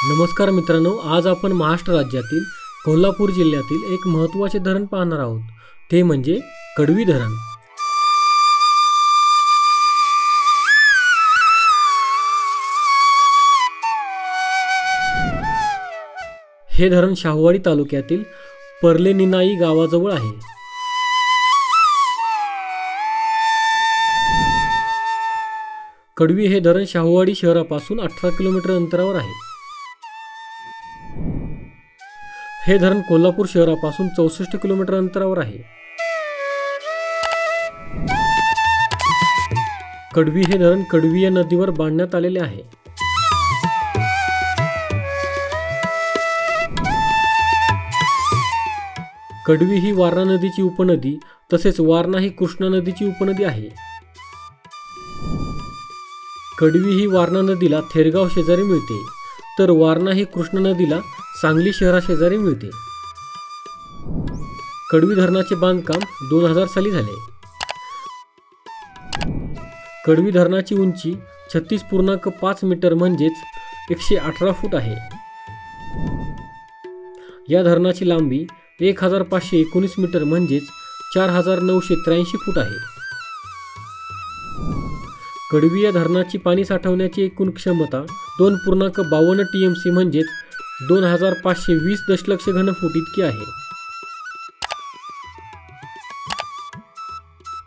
नमस्कार मित्रांनो, आज आपण महाराष्ट्र राज्यातील कोल्हापूर जिल्ह्यातील एक महत्त्वाचे धरण पाहणार आहोत। ते म्हणजे कडवी धरण। हे धरण शाहूवाडी तालुक्यातील पर्लेनिनाई गावाजवळ आहे। कडवी हे धरण शाहूवाडी शहरापासून 18 किलोमीटर अंतरावर आहे। हे धरण कोल्हापूर शहरापासून 64 किलोमीटर अंतरावर आहे। कडवी हे धरण कडवी या नदीवर बांधण्यात आलेले आहे। कडवी ही वारणा नदीची उपनदी तसेच वारणा ही कृष्णा नदीची उपनदी आहे। कडवी ही वारणा नदीला थेरगाव शेजारी मिळते, तर वारणा ही कृष्णा नदीला सांगली शहराशेजारी मिळते। कडवी धरणाचे बांधकाम 2000 साली झाले। कडवी धरणाची उंची 36.5 मीटर म्हणजेच 118 फूट आहे। या धरणाची लांबी 1519 मीटर म्हणजेच 4983 फूट आहे। कडवी या धरणाची पाणी साठवण्याची एकूण क्षमता 2.52 TMC म्हणजेच 2520 दशलक्ष घनफूट इतकी आहे।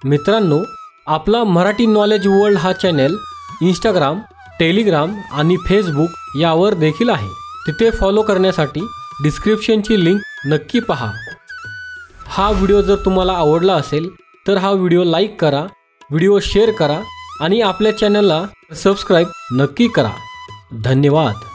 मित्रांनो, आपला मराठी नॉलेज वर्ल्ड हा चॅनल इंस्टाग्राम, टेलिग्राम आणि फेसबुक यावर देखील आहे। तिथे फॉलो करण्यासाठी डिस्क्रिप्शनची लिंक नक्की पहा। हा व्हिडिओ जर तुम्हाला आवडला असेल तर हा व्हिडिओ लाईक करा, व्हिडिओ शेअर करा आणि आपल्या चॅनलला सबस्क्राईब नक्की करा। धन्यवाद।